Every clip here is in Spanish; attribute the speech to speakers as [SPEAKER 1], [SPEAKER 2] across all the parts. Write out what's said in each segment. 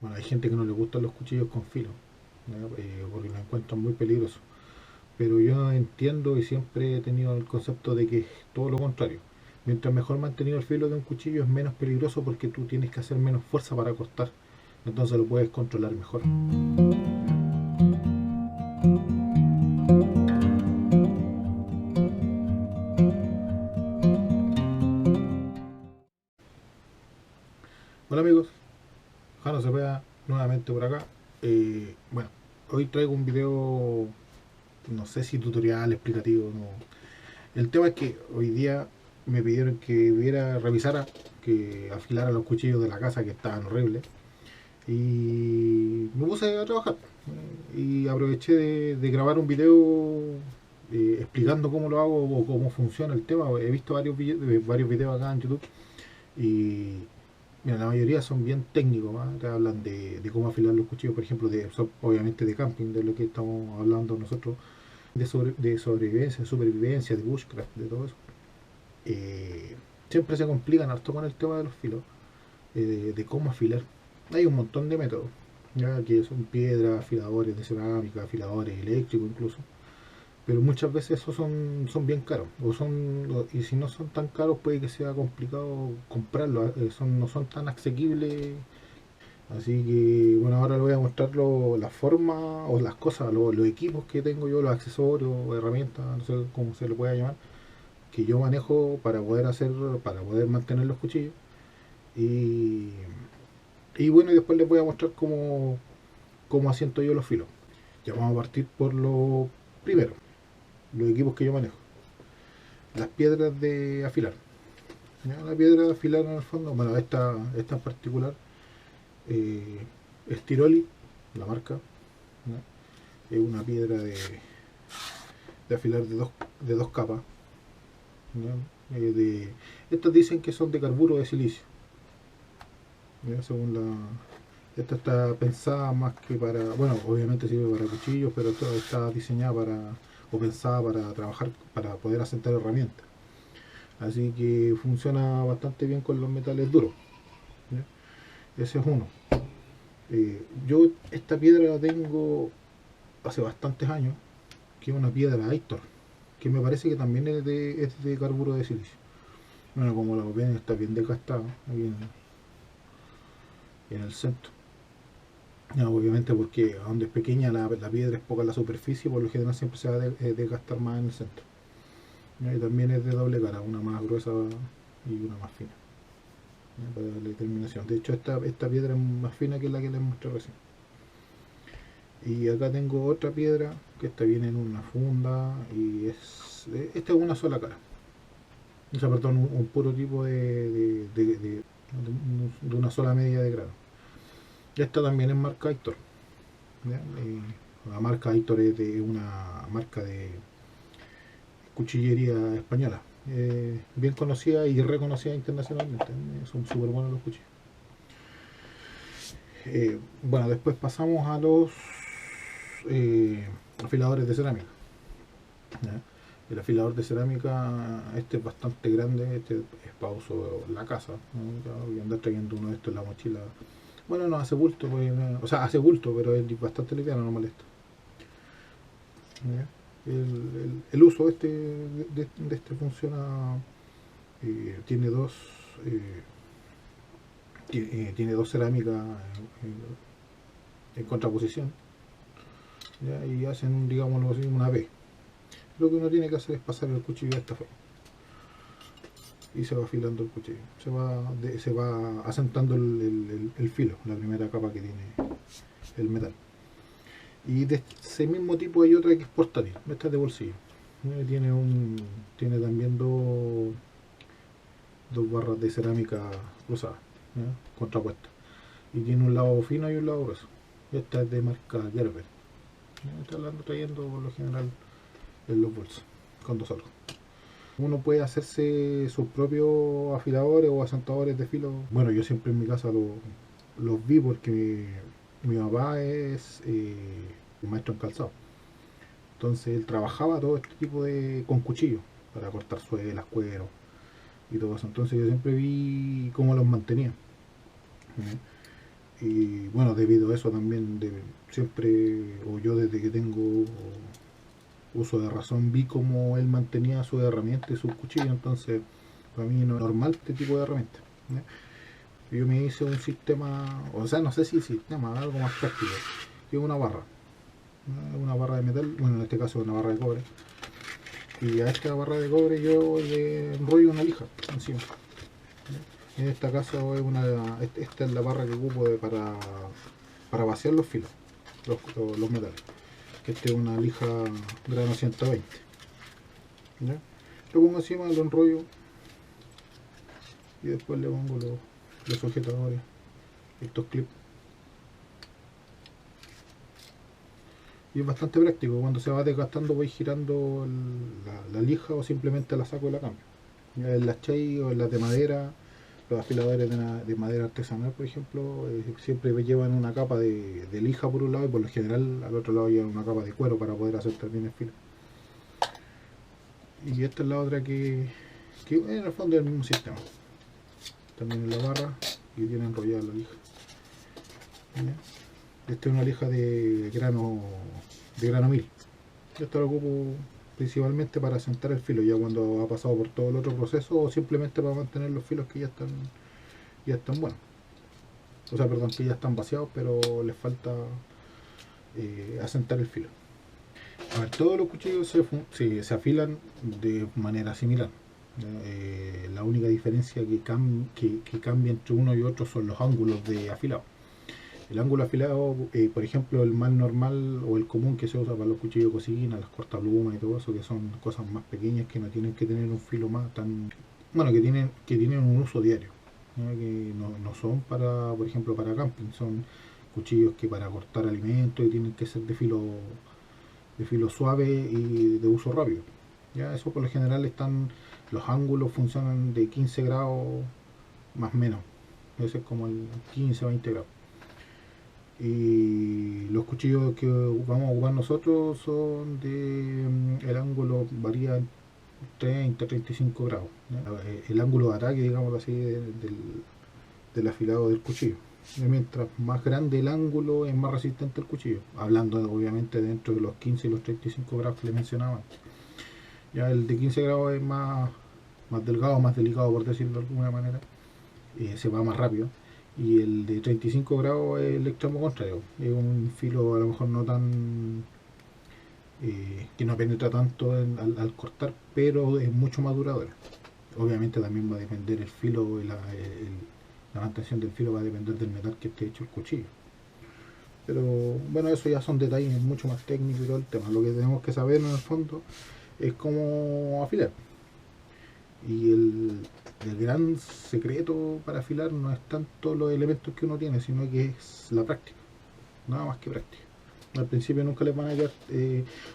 [SPEAKER 1] Bueno, hay gente que no le gustan los cuchillos con filo, ¿no? Porque los encuentran muy peligrosos. Pero yo entiendo y siempre he tenido el concepto de que es todo lo contrario. Mientras mejor mantenido el filo de un cuchillo es menos peligroso porque tú tienes que hacer menos fuerza para cortar. Entonces lo puedes controlar mejor. Hola amigos, Jano Cepeda nuevamente por acá. Bueno, hoy traigo un video, no sé si tutorial, explicativo, no. El tema es que hoy día me pidieron que revisara, que afilara los cuchillos de la casa que estaban horribles. Y me puse a trabajar. Y aproveché de grabar un video explicando cómo lo hago o cómo funciona el tema. He visto varios videos acá en YouTube y mira, la mayoría son bien técnicos, ¿va? Te hablan de cómo afilar los cuchillos, por ejemplo, obviamente de camping, de lo que estamos hablando nosotros, de sobrevivencia, supervivencia, de bushcraft, de todo eso. Eh, Siempre se complican harto con el tema de los filos, de cómo afilar. Hay un montón de métodos, ya que son piedras, afiladores de cerámica, afiladores eléctricos incluso, pero muchas veces esos son bien caros, y si no son tan caros puede que sea complicado comprarlos, no son tan asequibles. Así que bueno, ahora les voy a mostrar la forma o las cosas, los equipos que tengo yo, los accesorios, herramientas, no sé cómo se le pueda llamar, que yo manejo para poder mantener los cuchillos. Y, y bueno, y después les voy a mostrar cómo asiento yo los filos. Ya vamos a partir por lo primero, los equipos que yo manejo. Las piedras de afilar. ¿Ya? La piedra de afilar en el fondo, bueno, esta en particular, eh, es Tiroli, la marca. ¿Ya? Es una piedra de afilar de dos capas. ¿Ya? Estas dicen que son de carburo de silicio. ¿Ya? Según esta está pensada más que para, bueno, obviamente sirve para cuchillos, pero está diseñada o pensada para trabajar, para poder asentar herramientas. Así que funciona bastante bien con los metales duros. ¿Ya? Ese es uno. Yo esta piedra la tengo hace bastantes años, que es una piedra Aitor, que me parece que también es de carburo de silicio. Bueno, como lo ven, está bien desgastada aquí en el centro. No, obviamente porque donde es pequeña la piedra es poca la superficie, por lo general siempre se va a desgastar más en el centro. Y también es de doble cara, una más gruesa y una más fina, ¿ya? Para darle terminación. De hecho, esta piedra es más fina que la que les mostré recién. Y acá tengo otra piedra que esta viene en una funda y esta es una sola cara. O sea, perdón, un puro tipo de una sola medida de grado. Esta también es marca Hector. ¿Ya? La marca Hector es de una marca de cuchillería española, bien conocida y reconocida internacionalmente. Son súper buenos los cuchillos. Bueno, después pasamos a los afiladores de cerámica. ¿Ya? El afilador de cerámica, este es bastante grande, este es para uso en la casa, ¿no? Ya voy a andar trayendo uno de estos en la mochila. Bueno, no hace bulto, pues, o sea, hace bulto, pero es bastante liviano, no molesta. ¿Ya? El uso de este funciona, tiene eh, tiene dos cerámicas en contraposición, ¿ya? Y hacen, digámoslo así, una V. Lo que uno tiene que hacer es pasar el cuchillo de esta forma y se va afilando el cuchillo, se va asentando el filo, la primera capa que tiene el metal. Y de ese mismo tipo hay otra que es portátil, esta es de bolsillo. Tiene tiene también dos barras de cerámica cruzadas, ¿ya? Contrapuestas. Y tiene un lado fino y un lado grueso. Esta es de marca Gerber. Esta la ando trayendo por lo general en los bolsos, con dos solos. Uno puede hacerse sus propios afiladores o asentadores de filo. Bueno, yo siempre en mi casa los vi porque mi papá es maestro en calzado. Entonces él trabajaba todo este tipo con cuchillos para cortar suelas, cuero y todo eso. Entonces yo siempre vi cómo los mantenía. Y bueno, debido a eso también siempre, o yo desde que tengo uso de razón, vi cómo él mantenía sus herramientas y sus cuchillos, entonces para mí no es normal este tipo de herramientas. ¿Ya? Yo me hice un sistema, o sea, no sé si sistema, algo más práctico, que es una barra. Una barra de metal, bueno, en este caso una barra de cobre. Y a esta barra de cobre yo le enrollo una lija encima. En esta caso es esta es la barra que ocupo para vaciar los filos, los metales. Esta es una lija grano 120. ¿Ya? Lo pongo encima, lo enrollo y después le pongo los sujetadores, estos clips. Y es bastante práctico, cuando se va desgastando voy girando la lija o simplemente la saco y la cambio. Ya en las chey o en las de madera, los afiladores de madera artesanal, por ejemplo, siempre llevan una capa de lija por un lado y por lo general al otro lado llevan una capa de cuero para poder hacer también el filo. Y esta es la otra que en el fondo es el mismo sistema. También en la barra y tiene enrollada la lija. ¿Ya? Esta es una lija de grano 1000. Esto lo ocupo principalmente para asentar el filo, ya cuando ha pasado por todo el otro proceso, o simplemente para mantener los filos que ya están buenos. O sea, perdón, que ya están vaciados, pero les falta asentar el filo. A ver, todos los cuchillos se afilan de manera similar. La única diferencia que cambia entre uno y otro son los ángulos de afilado. El ángulo afilado, por ejemplo, el más normal o el común que se usa para los cuchillos de cocina, las cortablumas y todo eso, que son cosas más pequeñas que no tienen que tener un filo más tan... Bueno, que tienen un uso diario. Que no son para, por ejemplo, para camping, son cuchillos que para cortar alimentos y tienen que ser de filo suave y de uso rápido. Ya eso por lo general los ángulos funcionan de 15 grados más o menos. Ese es como el 15-20 grados. Y los cuchillos que vamos a ocupar nosotros son el ángulo varía en 30-35 grados. ¿Ya? El ángulo de ataque, digamos así, del afilado del cuchillo. Y mientras más grande el ángulo, es más resistente el cuchillo. Hablando obviamente dentro de los 15 y los 35 grados que le mencionaba antes. Ya el de 15 grados es más delgado, más delicado por decirlo de alguna manera. Se va más rápido. Y el de 35 grados es el extremo contrario. Es un filo a lo mejor no tan... que no penetra tanto al cortar, pero es mucho más duradero. Obviamente también va a depender el filo y la mantención del filo va a depender del metal que esté hecho el cuchillo. Pero bueno, eso ya son detalles mucho más técnicos y todo el tema. Lo que tenemos que saber en el fondo es cómo afilar. Y el gran secreto para afilar no es tanto los elementos que uno tiene, sino que es la práctica. Nada más que práctica. Al principio nunca les van a quedar,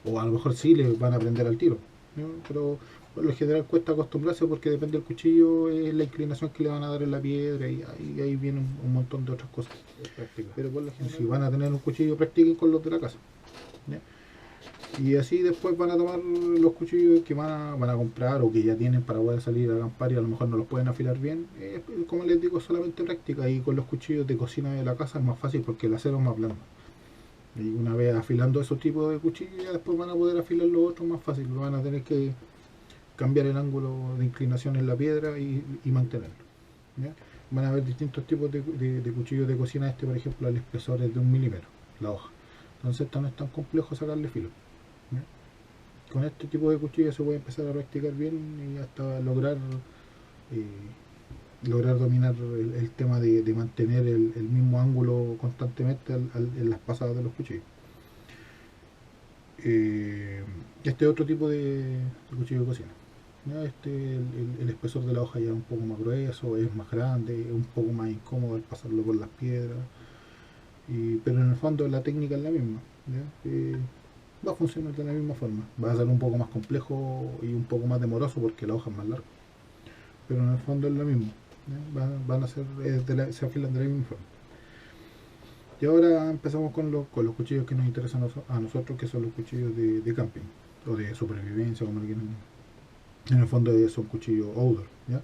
[SPEAKER 1] o a lo mejor sí les van a aprender al tiro, ¿no? Pero por lo general cuesta acostumbrarse porque depende del cuchillo, la inclinación que le van a dar en la piedra y ahí viene un montón de otras cosas. Pero por lo general, si van a tener un cuchillo, practiquen con los de la casa. ¿Ya? Y así después van a tomar los cuchillos que van a comprar o que ya tienen para poder salir a acampar y a lo mejor no los pueden afilar bien. Como les digo, solamente práctica. Y con los cuchillos de cocina de la casa es más fácil porque el acero es más blando. Y una vez afilando esos tipos de cuchillos, ya después van a poder afilar los otros más fácil. Van a tener que cambiar el ángulo de inclinación en la piedra y mantenerlo. ¿Ya? Van a haber distintos tipos de cuchillos de cocina. Este, por ejemplo, el espesor es de 1 milímetro, la hoja. Entonces, esto no es tan complejo sacarle filo. ¿Ya? Con este tipo de cuchillos se puede empezar a practicar bien y hasta lograr dominar el tema de mantener el mismo ángulo constantemente en las pasadas de los cuchillos. Este otro tipo de cuchillo de cocina. ¿Ya? El espesor de la hoja ya es un poco más grueso, es más grande, es un poco más incómodo al pasarlo por las piedras. Pero en el fondo la técnica es la misma. ¿Ya? Va a funcionar de la misma forma. Va a ser un poco más complejo y un poco más demoroso porque la hoja es más larga. Pero en el fondo es lo mismo. Van a ser, se afilan de la misma forma. Y ahora empezamos con los cuchillos que nos interesan a nosotros, que son los cuchillos de camping o de supervivencia, como lo quieran. En el fondo son cuchillos outdoor, ¿ya?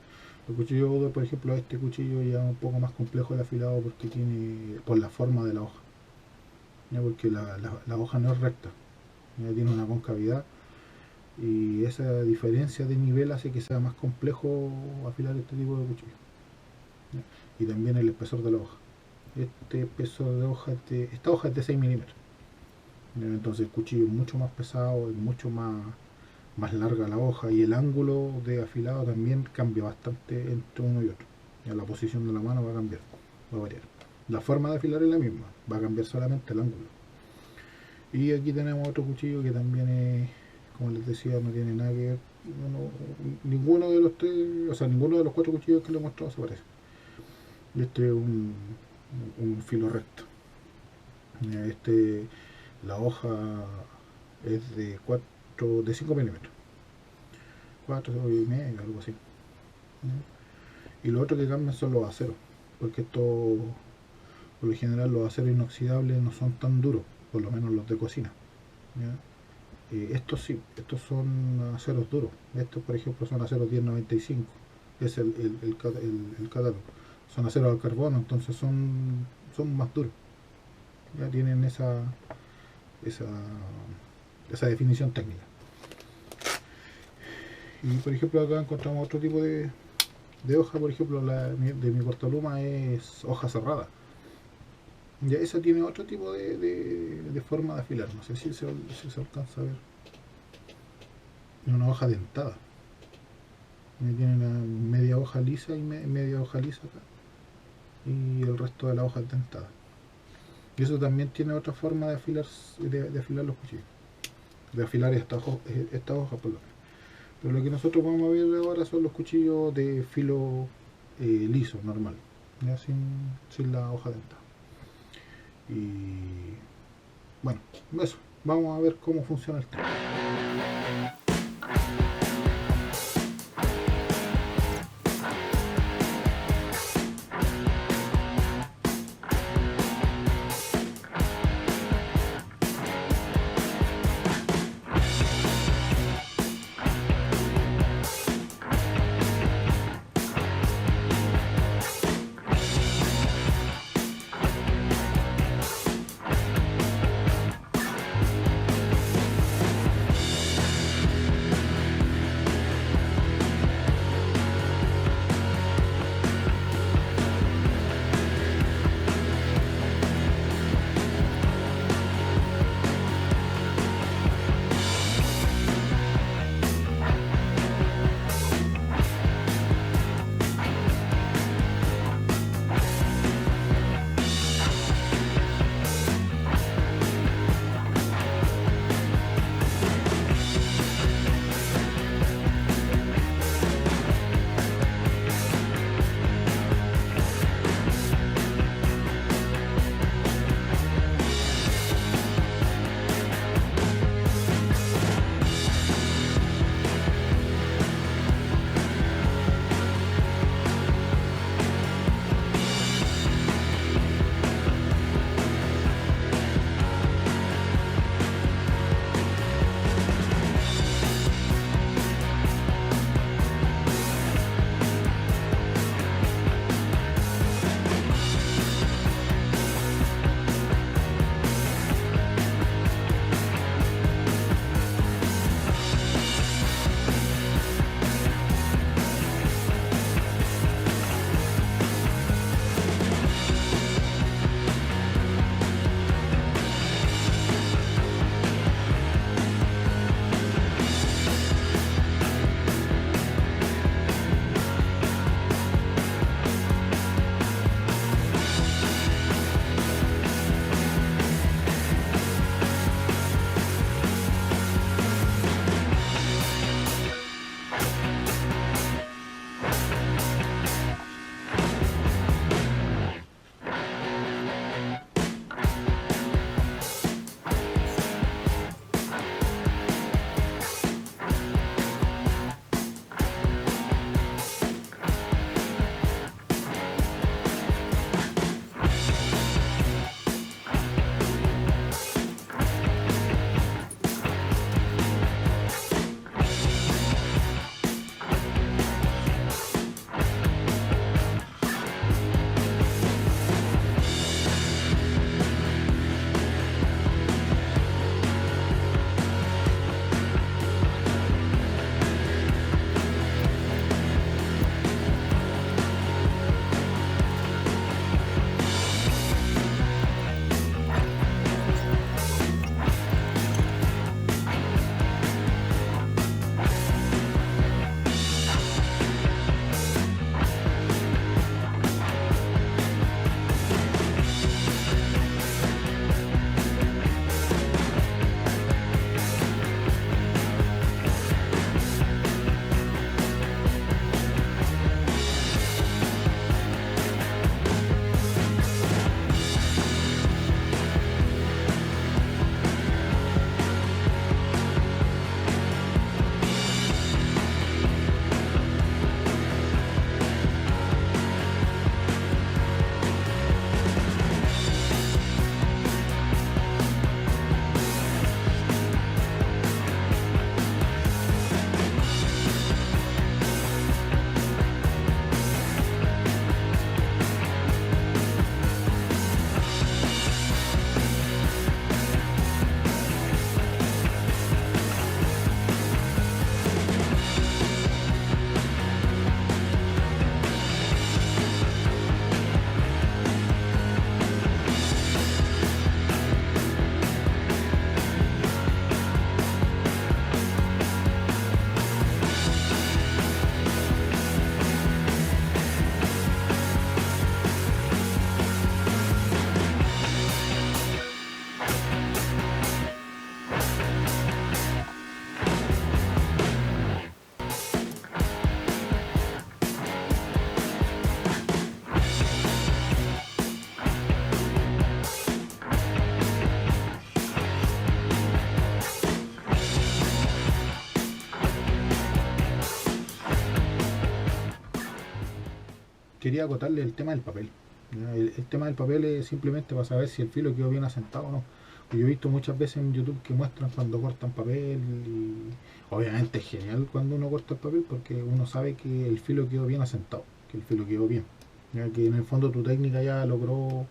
[SPEAKER 1] El cuchillo, por ejemplo, este cuchillo ya es un poco más complejo el afilado porque tiene, por la forma de la hoja, ¿ya? Porque la hoja no es recta, ¿ya? Tiene una concavidad y esa diferencia de nivel hace que sea más complejo afilar este tipo de cuchillo, ¿ya? Y también el espesor de la hoja. Este espesor de hoja, esta hoja es de 6 milímetros, ¿ya? Entonces el cuchillo es mucho más pesado, es mucho más larga la hoja y el ángulo de afilado también cambia bastante entre uno y otro. Ya la posición de la mano va a cambiar, va a variar. La forma de afilar es la misma, va a cambiar solamente el ángulo. Y aquí tenemos otro cuchillo que también es, como les decía, no tiene nada que ver. Ninguno de los tres, o sea, ninguno de los cuatro cuchillos que le he mostrado se parece. Este es un filo recto. Este, la hoja es de 5 milímetros, 4 y medio, algo así. Y lo otro que cambian son los aceros, porque esto, por lo general, los aceros inoxidables no son tan duros, por lo menos los de cocina, ¿ya? Estos sí, estos son aceros duros. Estos, por ejemplo, son aceros 1095, es el catálogo. Son aceros al carbono, entonces son más duros. Ya tienen esa, esa definición técnica. Y por ejemplo, acá encontramos otro tipo de hoja, por ejemplo, de mi cortaluma es hoja cerrada. Ya esa tiene otro tipo de forma de afilar, no sé si se alcanza a ver. Es una hoja dentada. Tiene una media hoja lisa y media hoja lisa acá. Y el resto de la hoja es dentada. Y eso también tiene otra forma de afilar, de afilar los cuchillos. De afilar esta hoja por lo menos. Pero lo que nosotros vamos a ver ahora son los cuchillos de filo liso, normal, ¿ya? Sin la hoja dentada. Y bueno, eso. Vamos a ver cómo funciona el tema. quería acotarle el tema del papel. El tema del papel es simplemente para saber si el filo quedó bien asentado o no. Yo he visto muchas veces en YouTube que muestran cuando cortan papel y obviamente es genial cuando uno corta el papel porque uno sabe que el filo quedó bien asentado, que el filo quedó bien, ya que en el fondo tu técnica ya logró,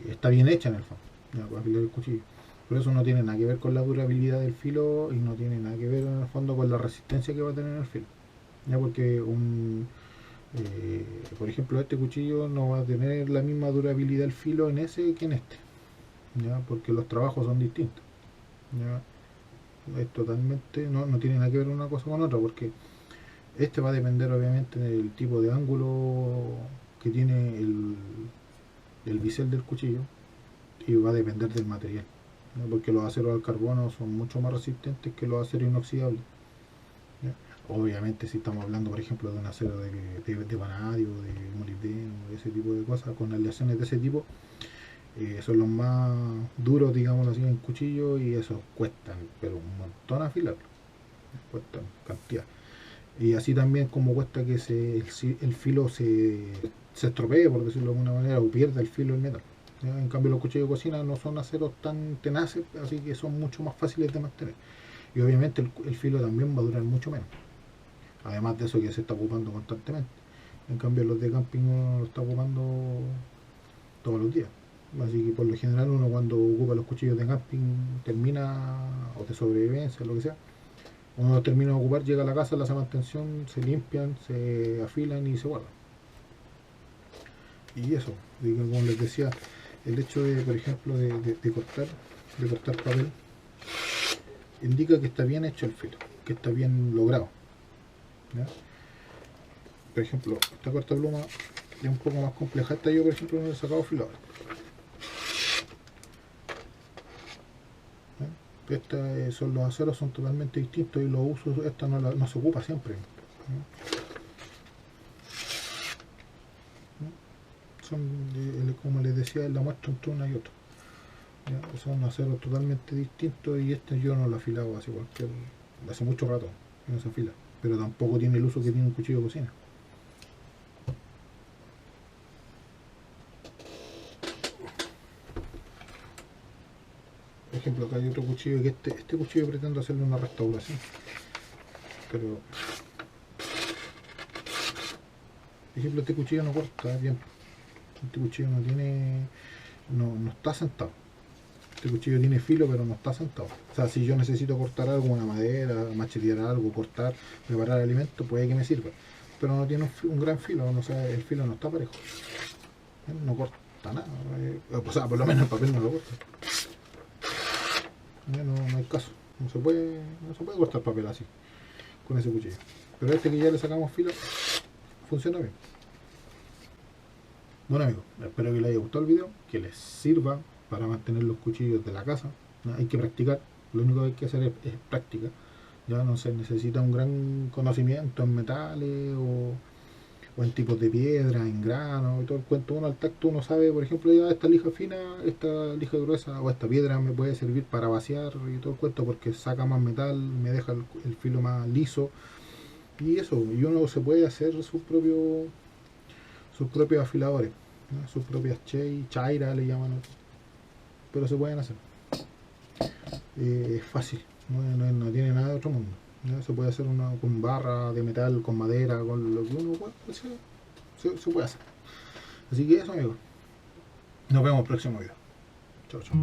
[SPEAKER 1] está bien hecha en el fondo, ya, para afilar el cuchillo. Por eso no tiene nada que ver con la durabilidad del filo y no tiene nada que ver en el fondo con la resistencia que va a tener el filo. Ya porque por ejemplo, este cuchillo no va a tener la misma durabilidad del filo en ese que en este, ¿ya? Porque los trabajos son distintos, ¿ya? Es totalmente, no tiene nada que ver una cosa con otra, porque este va a depender obviamente del tipo de ángulo que tiene el bisel del cuchillo y va a depender del material, ¿ya? Porque los aceros al carbono son mucho más resistentes que los aceros inoxidables, ¿ya? Obviamente si estamos hablando por ejemplo de un acero de vanadio, de molibdeno, de ese tipo de cosas, con aleaciones de ese tipo, son los más duros, digamos así, en cuchillo y esos cuestan, pero un montón afilarlo, cuestan cantidad. Y así también como cuesta que el filo se estropee, por decirlo de alguna manera, o pierda el filo del metal. ¿Ya? En cambio los cuchillos de cocina no son aceros tan tenaces, así que son mucho más fáciles de mantener. Y obviamente el filo también va a durar mucho menos. Además de eso que se está ocupando constantemente. En cambio los de camping uno lo está ocupando todos los días. Así que por lo general uno cuando ocupa los cuchillos de camping termina, o de sobrevivencia, lo que sea, uno los termina de ocupar, llega a la casa, le hace mantención, se limpian, se afilan y se guardan. Y eso, como les decía, el hecho de, por ejemplo, de cortar papel, indica que está bien hecho el filo, que está bien logrado, ¿ya? Por ejemplo, esta corta pluma es un poco más compleja. Esta yo, por ejemplo, no le he sacado filo ahora. Son los aceros son totalmente distintos y los usos, esta no se ocupa siempre, ¿no? Son, como les decía, la muestra entre una y otra, ¿ya? Son aceros totalmente distintos y este yo no lo he afilado hace mucho rato que no se afila, pero tampoco tiene el uso que tiene un cuchillo de cocina. Por ejemplo, acá hay otro cuchillo que este cuchillo pretendo hacerle una restauración, pero por ejemplo este cuchillo no corta bien, este cuchillo no está sentado, este cuchillo tiene filo pero no está sentado. O sea, si yo necesito cortar algo, una madera, machetear algo, cortar, preparar alimento, puede que me sirva, pero no tiene un gran filo, o sea, el filo no está parejo, no corta nada, o sea, por lo menos el papel no lo corta. No hay caso, no se puede cortar papel así con ese cuchillo, pero este que ya le sacamos filo funciona bien. Bueno amigos, espero que les haya gustado el video, que les sirva para mantener los cuchillos de la casa, ¿no? Hay que practicar, lo único que hay que hacer es práctica, ya no se necesita un gran conocimiento en metales o en tipos de piedra, en grano y todo el cuento. Uno al tacto uno sabe, por ejemplo, ya esta lija fina, esta lija gruesa o esta piedra me puede servir para vaciar y todo el cuento porque saca más metal, me deja el filo más liso y eso, y uno se puede hacer sus propios afiladores, ¿no? Sus propias chaira le llaman, pero se pueden hacer. Es fácil, no tiene nada de otro mundo, ¿no? Se puede hacer una con barra de metal, con madera, con lo que uno puede, pues, se puede hacer. Así que eso amigos, nos vemos en el próximo video. Chao, chao.